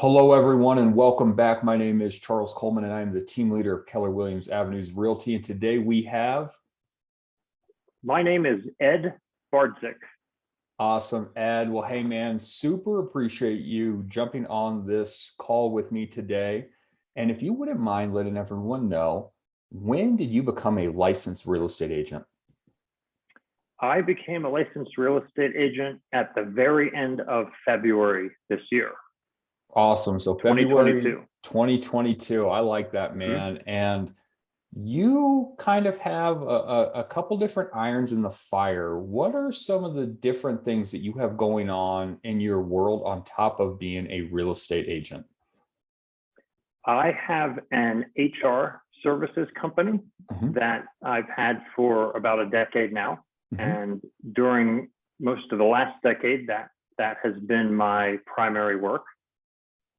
Hello, everyone, and welcome back. My name is Charles Coleman, and I am the team leader of Keller Williams Avenues Realty. And today we have My name is Ed Bardzik. awesome Ed. Well, hey, man, super appreciate you jumping on this call with me today. And if you wouldn't mind letting everyone know, when did you become a licensed real estate agent? I became a licensed real estate agent at the very end of February this year, Awesome. So February 2022. 2022. I like that, man. And you kind of have a couple different irons in the fire. What are some of the different things that you have going on in your world on top of being a real estate agent? I have an HR services company that I've had for about a decade now. And during most of the last decade, that has been my primary work.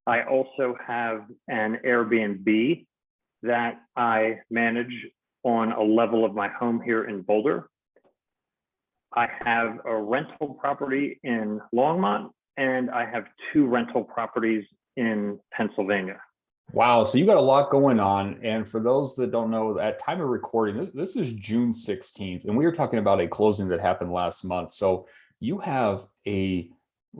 I also have an Airbnb that I manage on a level of my home here in Boulder. I have a rental property in Longmont, and I have two rental properties in Pennsylvania. Wow. So you got a lot going on. And for those that don't know, at time of recording, this is June 16th, and we were talking about a closing that happened last month. So you have a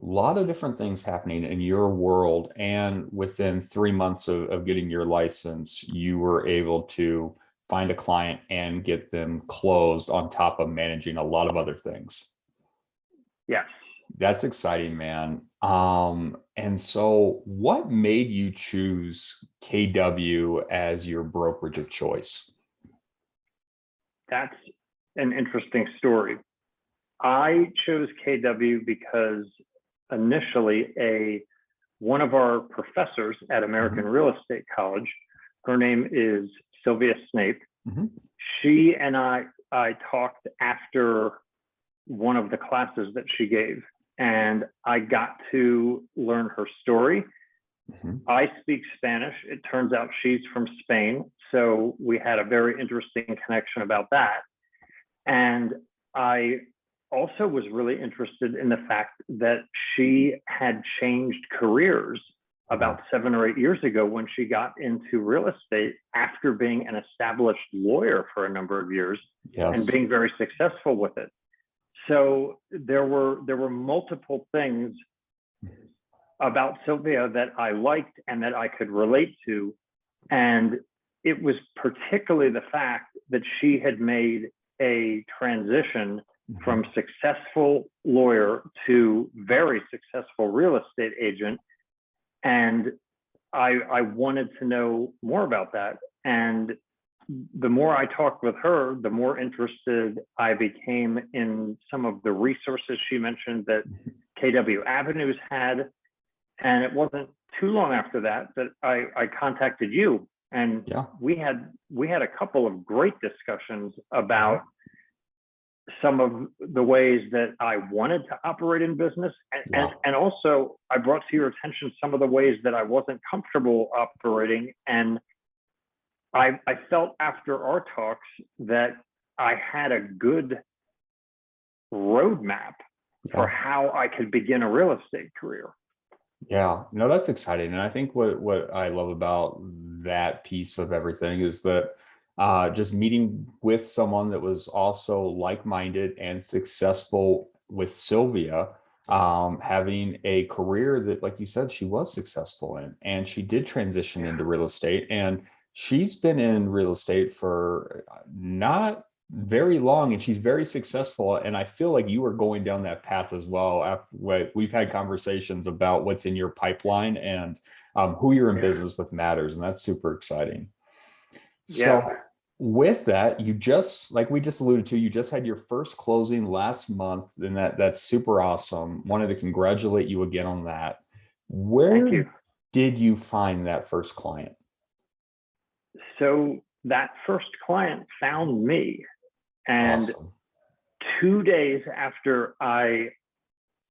lot of different things happening in your world. And within 3 months of getting your license, you were able to find a client and get them closed on top of managing a lot of other things. Yes. That's exciting, man. And so what made you choose KW as your brokerage of choice? That's an interesting story. I chose KW because initially one of our professors at American Real Estate College, her name is Sylvia Snape. She and I talked after one of the classes that she gave, and I got to learn her story. I speak Spanish. It turns out she's from Spain, so we had a very interesting connection about that. And I also was really interested in the fact that she had changed careers about 7 or 8 years ago when she got into real estate after being an established lawyer for a number of years and being very successful with it. So there were multiple things about Sylvia that I liked and that I could relate to. And it was particularly the fact that she had made a transition from successful lawyer to very successful real estate agent. And I wanted to know more about that. And the more I talked with her, the more interested I became in some of the resources she mentioned that KW Avenues had. And it wasn't too long after that I contacted you, and we had a couple of great discussions about some of the ways that I wanted to operate in business. And also I brought to your attention some of the ways that I wasn't comfortable operating. And I felt after our talks that I had a good roadmap for how I could begin a real estate career. Yeah, no, that's exciting. And I think what I love about that piece of everything is that just meeting with someone that was also like-minded and successful with Sylvia, having a career that, like you said, she was successful in, and she did transition into real estate, and she's been in real estate for not very long, and she's very successful. And I feel like you are going down that path as well. We've had conversations about what's in your pipeline, and who you're in business with matters, and that's super exciting. So with that, you just, like we just alluded to, you just had your first closing last month, and that's super awesome. Wanted to congratulate you again on that. Where did you find that first client? So that first client found me. And 2 days after I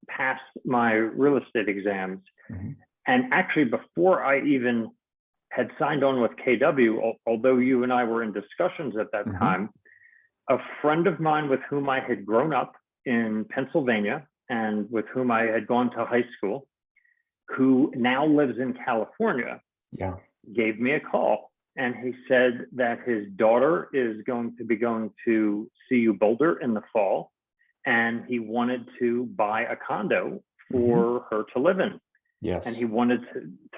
passed my real estate exams, and actually before I even had signed on with KW, although you and I were in discussions at that time, a friend of mine with whom I had grown up in Pennsylvania and with whom I had gone to high school, who now lives in California, Yeah. gave me a call. And he said that his daughter is going to be going to CU Boulder in the fall, and he wanted to buy a condo for her to live in. Yes. And he wanted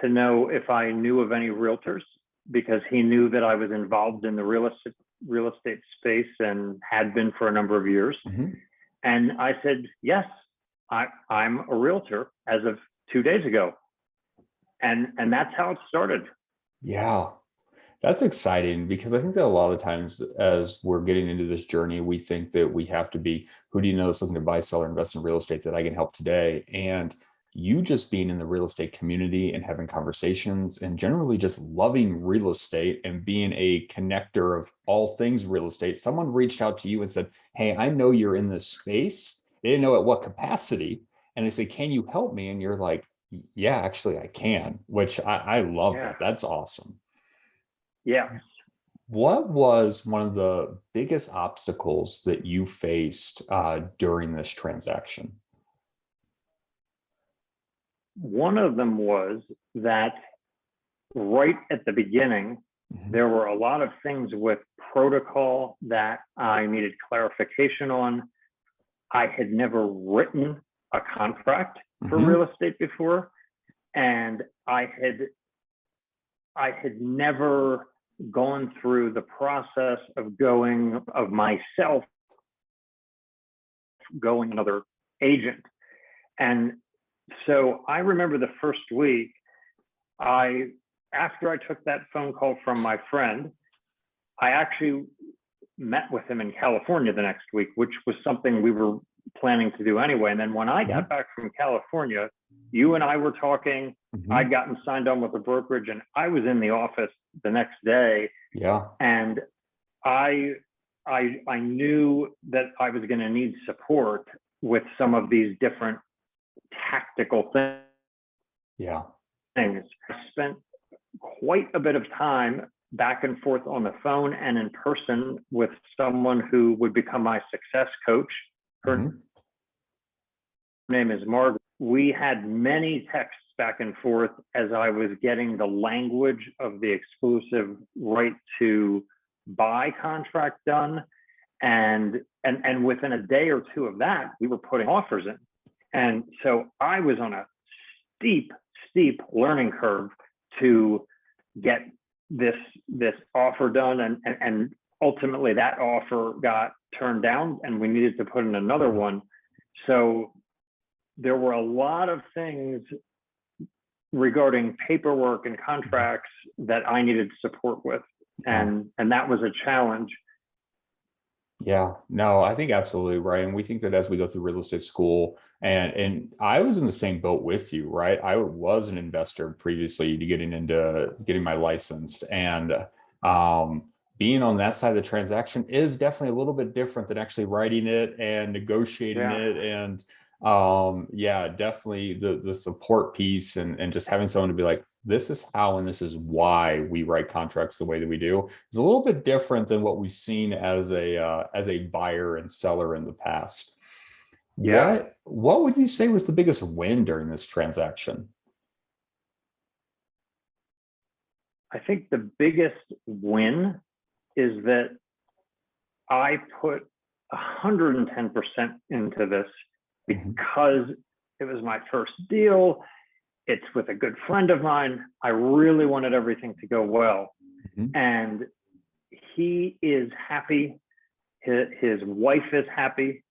to know if I knew of any realtors, because he knew that I was involved in the real estate space and had been for a number of years. And I said, yes, I'm a realtor as of 2 days ago. And that's how it started. Yeah. That's exciting, because I think that a lot of times as we're getting into this journey, we think that we have to be, who do you know is looking to buy, sell, or invest in real estate that I can help today? And you just being in the real estate community and having conversations and generally just loving real estate and being a connector of all things real estate. Someone reached out to you and said, hey, I know you're in this space. They didn't know at what capacity. And they say, can you help me? And you're like, yeah, actually I can, which I love that. That's awesome. Yeah. What was one of the biggest obstacles that you faced during this transaction? One of them was that right at the beginning, there were a lot of things with protocol that I needed clarification on. I had never written a contract for real estate before, and I had never gone through the process of myself going another agent. And so I remember the first week, after I took that phone call from my friend, I actually met with him in California the next week, which was something we were planning to do anyway. And then when I got back from California, you and I were talking. I'd gotten signed on with the brokerage, and I was in the office the next day. Yeah. And I knew that I was going to need support with some of these different tactical things. Yeah. I spent quite a bit of time back and forth on the phone and in person with someone who would become my success coach. Her name is Margaret. We had many texts back and forth as I was getting the language of the exclusive right to buy contract done. And within a day or two of that, we were putting offers in. And so I was on a steep learning curve to get this offer done. And ultimately that offer got turned down and we needed to put in another one. So there were a lot of things regarding paperwork and contracts that I needed support with. And that was a challenge. Yeah, no, I think absolutely right. And we think that as we go through real estate school, and I was in the same boat with you, right? I was an investor previously to getting my license, and being on that side of the transaction is definitely a little bit different than actually writing it and negotiating it. And definitely the support piece and just having someone to be like, this is how and this is why we write contracts the way that we do is a little bit different than what we've seen as a buyer and seller in the past. What would you say was the biggest win during this transaction? I think the biggest win is that I put 110% into this because it was my first deal. It's with a good friend of mine. I really wanted everything to go well. And he is happy. His wife is happy.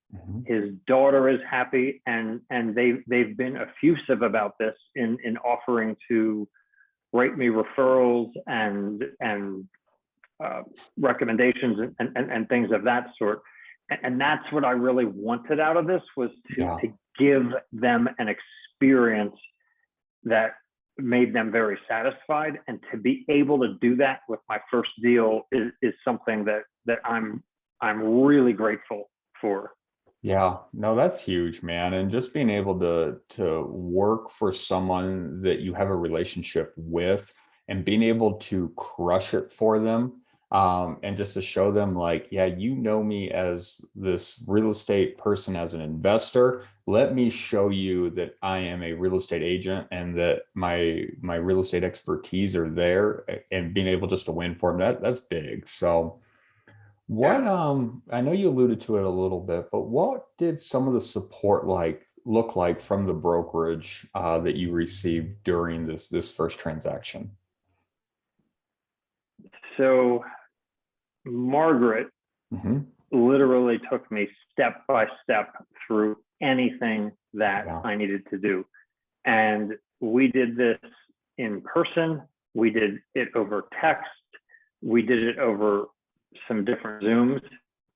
His daughter is happy. And they've been effusive about this in offering to write me referrals and recommendations and things of that sort. And that's what I really wanted out of this, was to give them an experience that made them very satisfied. And to be able to do that with my first deal is something that I'm really grateful for. Yeah, no, that's huge, man. And just being able to work for someone that you have a relationship with and being able to crush it for them. And just to show them like, yeah, you know me as this real estate person, as an investor, let me show you that I am a real estate agent and that my real estate expertise are there, and being able just to win for them, that's big. So what, Yeah. I know you alluded to it a little bit, but what did some of the support look like from the brokerage that you received during this first transaction? So Margaret Hmm. literally took me step by step through anything that Yeah. I needed to do. And we did this in person. We did it over text. We did it over some different Zooms.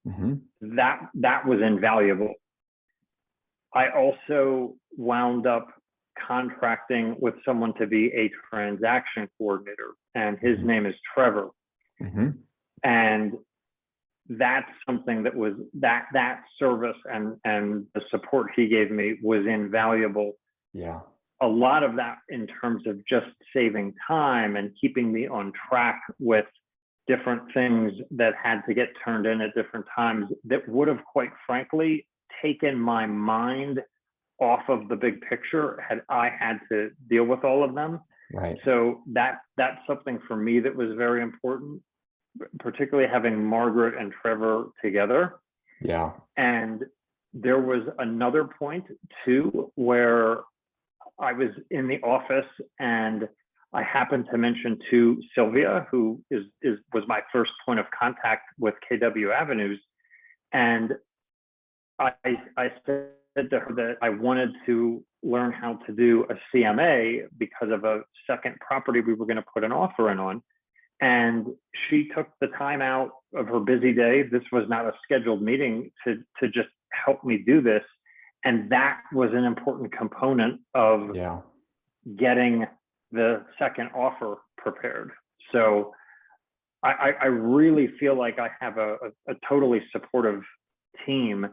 Hmm. That was invaluable. I also wound up contracting with someone to be a transaction coordinator, and his name is Trevor. Hmm. And that's something that was that service and the support he gave me was invaluable. Yeah. A lot of that in terms of just saving time and keeping me on track with different things that had to get turned in at different times that would have, quite frankly, taken my mind off of the big picture had I had to deal with all of them. Right. So that's something for me that was very important, particularly having Margaret and Trevor together. Yeah. And there was another point too where I was in the office and I happened to mention to Sylvia, who was my first point of contact with KW Avenues, and I said to her that I wanted to learn how to do a CMA because of a second property we were going to put an offer in on. And she took the time out of her busy day. This was not a scheduled meeting to just help me do this. And that was an important component of Yeah. getting the second offer prepared. So I really feel like I have a totally supportive team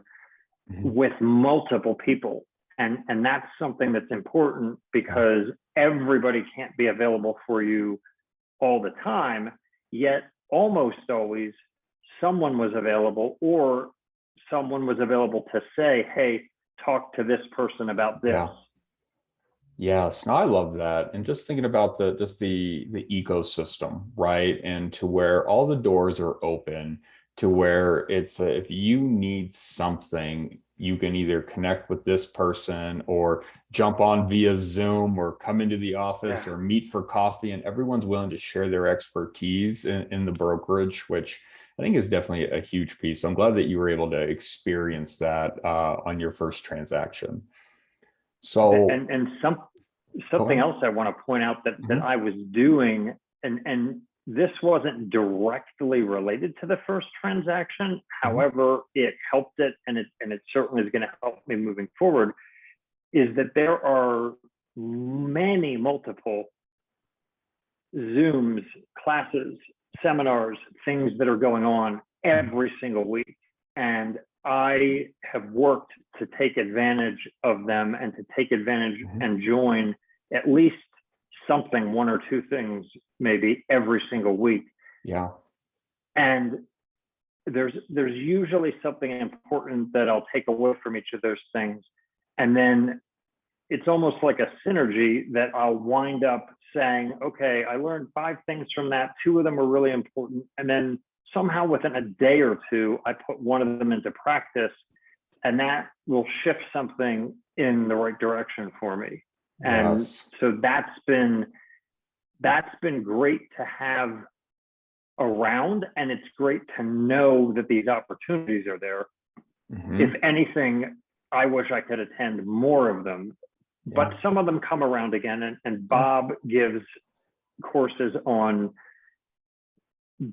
Mhm. with multiple people. And that's something that's important because everybody can't be available for you all the time, yet almost always someone was available, or someone was available to say, hey, talk to this person about this. Yeah. Yes, no, I love that. And just thinking about the ecosystem, right? And to where all the doors are open, to where it's if you need something, you can either connect with this person or jump on via Zoom or come into the office Yeah. or meet for coffee, and everyone's willing to share their expertise in the brokerage, which I think is definitely a huge piece. So I'm glad that you were able to experience that on your first transaction. So And go something ahead. else I want to point out that Mhm. I was doing, and this wasn't directly related to the first transaction. Mhm. However, it helped it, and it certainly is going to help me moving forward. Is that there are many multiple Zooms, classes, seminars, things that are going on every single week. And I have worked to take advantage of them and to take advantage Mhm. and join at least something, one or two things, maybe every single week. Yeah. And there's usually something important that I'll take away from each of those things. And then it's almost like a synergy that I'll wind up saying, okay, I learned 5 things from that. 2 of them are really important. And then somehow within a day or two, I put one of them into practice, and that will shift something in the right direction for me. And Yes. so that's been great to have around. And it's great to know that these opportunities are there. If Mhm. anything, I wish I could attend more of them, but Yeah. some of them come around again. And Yeah. Bob gives courses on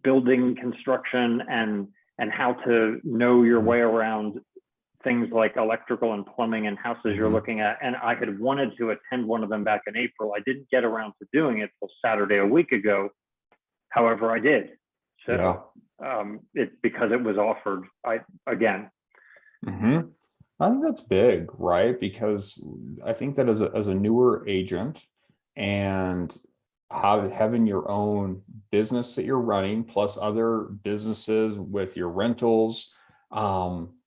building construction and how to know your Mhm. way around things like electrical and plumbing and houses you're Mhm. looking at. And I had wanted to attend one of them back in April. I didn't get around to doing it till Saturday a week ago. However, I did. Yeah. So it's because it was offered. Again. Mhm. I think that's big, right? Because I think that as a newer agent and having your own business that you're running, plus other businesses with your rentals, um,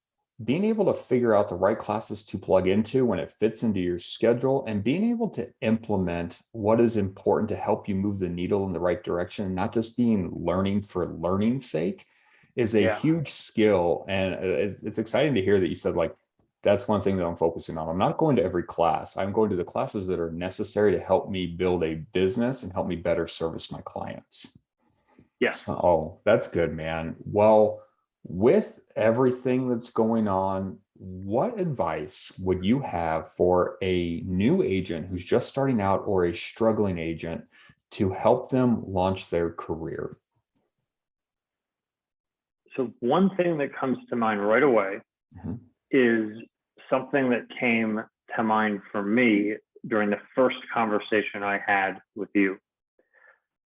being able to figure out the right classes to plug into when it fits into your schedule, and being able to implement what is important to help you move the needle in the right direction, and not just being learning for learning's sake, is a Yeah. huge skill. And it's exciting to hear that you said, like, that's one thing that I'm focusing on. I'm not going to every class. I'm going to the classes that are necessary to help me build a business and help me better service my clients. Yeah. So, oh, that's good, man. Well, with everything that's going on, what advice would you have for a new agent who's just starting out, or a struggling agent, to help them launch their career? So one thing that comes to mind right away Mhm. is something that came to mind for me during the first conversation I had with you.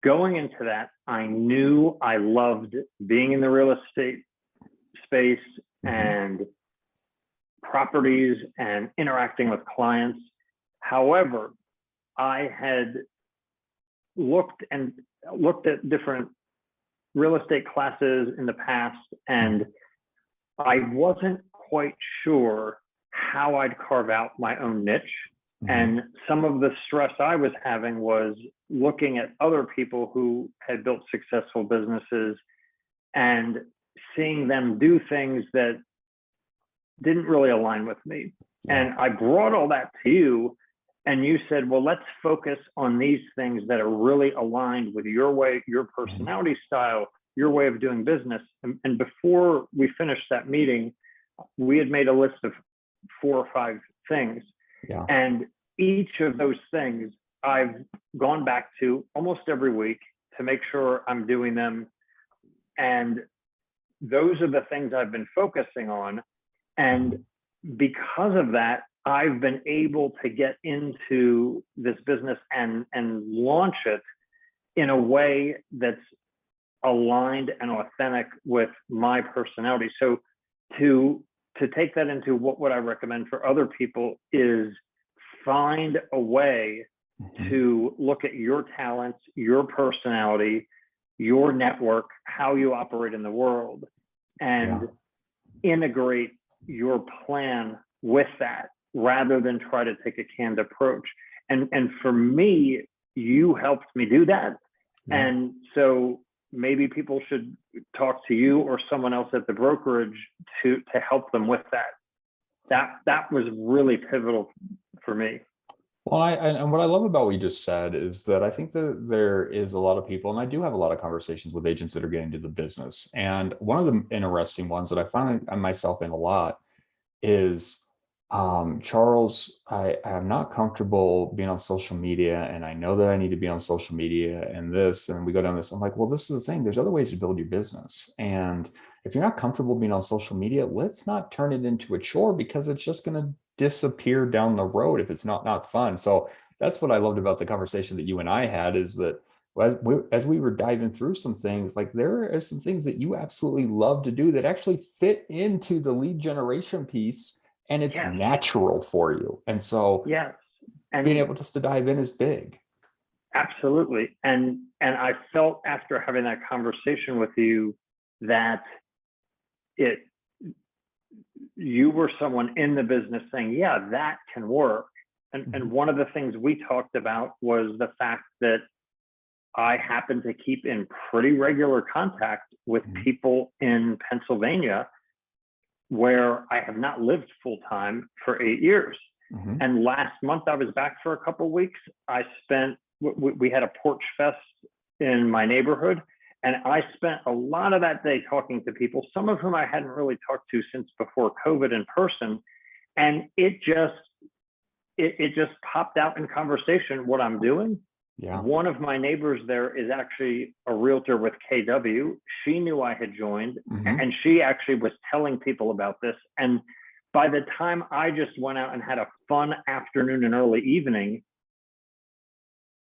Going into that, I knew I loved being in the real estate space and properties and interacting with clients. However, I had looked at different real estate classes in the past, and I wasn't quite sure how I'd carve out my own niche. And some of the stress I was having was looking at other people who had built successful businesses and seeing them do things that didn't really align with me. And I brought all that to you, and you said, well, let's focus on these things that are really aligned with your way, your personality style, your way of doing business. And before we finished that meeting, we had made a list of 4 or 5 things. Yeah. And each of those things I've gone back to almost every week to make sure I'm doing them. And those are the things I've been focusing on. And because of that, I've been able to get into this business and launch it in a way that's aligned and authentic with my personality. So to take that into what would I recommend for other people is find a way to look at your talents, your personality, your network, how you operate in the world, and integrate your plan with that, rather than try to take a canned approach. And for me, you helped me do that. And so maybe people should talk to you or someone else at the brokerage to help them with that. That was really pivotal for me. Well, and what I love about what you just said is that I think that there is a lot of people, and I do have a lot of conversations with agents that are getting into the business. And one of the interesting ones that I find myself in a lot is, Charles, I am not comfortable being on social media, and I know that I need to be on social media and this, and we go down this. I'm like, well, this is the thing. There's other ways to build your business. And if you're not comfortable being on social media, let's not turn it into a chore, because it's just going to disappear down the road if it's not fun. So that's what I loved about the conversation that you and I had, is that as we were diving through some things, like, there are some things that you absolutely love to do that actually fit into the lead generation piece, and it's natural for you. And so and being able just to dive in is big. Absolutely. And I felt after having that conversation with you that you were someone in the business saying, yeah, that can work. And one of the things we talked about was the fact that I happen to keep in pretty regular contact with people in Pennsylvania, where I have not lived full time for 8 years. And last month I was back for a couple of weeks. We had a porch fest in my neighborhood, and I spent a lot of that day talking to people, some of whom I hadn't really talked to since before COVID in person. And it just popped out in conversation what I'm doing. One of my neighbors there is actually a realtor with KW. She knew I had joined, and she actually was telling people about this. And by the time I just went out and had a fun afternoon and early evening,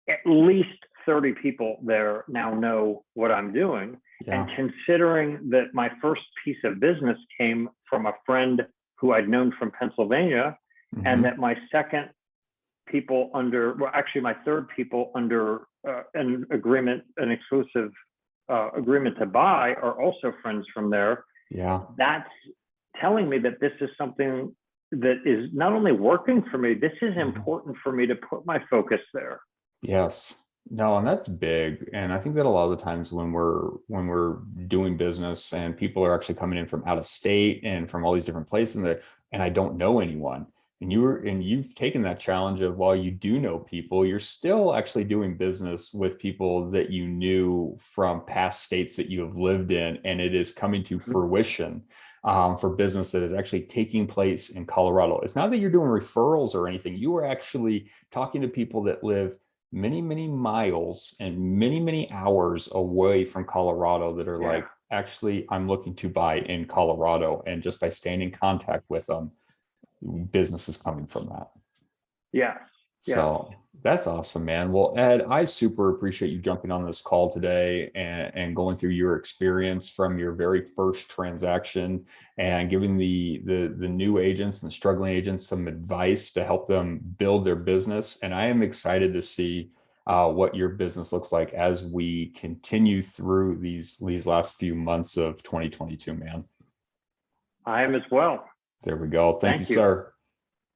at least 30 people there now know what I'm doing. And considering that my first piece of business came from a friend who I'd known from Pennsylvania, and that my second people under, well, actually my third people under an exclusive agreement to buy are also friends from there. That's, telling me that this is something that is not only working for me, this is important for me to put my focus there. Yes. No, and that's big. And I think that a lot of the times when we're doing business and people are actually coming in from out of state and from all these different places and I don't know anyone. And you've taken that challenge of, while you do know people, you're still actually doing business with people that you knew from past states that you have lived in, and it is coming to fruition for business that is actually taking place in Colorado. It's not that you're doing referrals or anything. You are actually talking to people that live many, many miles and many, many hours away from Colorado that are like, actually, I'm looking to buy in Colorado. And just by staying in contact with them, business is coming from that. Yes. So that's awesome, man. Well, Ed, I super appreciate you jumping on this call today and going through your experience from your very first transaction and giving the new agents and struggling agents some advice to help them build their business. And I am excited to see what your business looks like as we continue through these last few months of 2022, man. I am as well. There we go. Thank you, sir.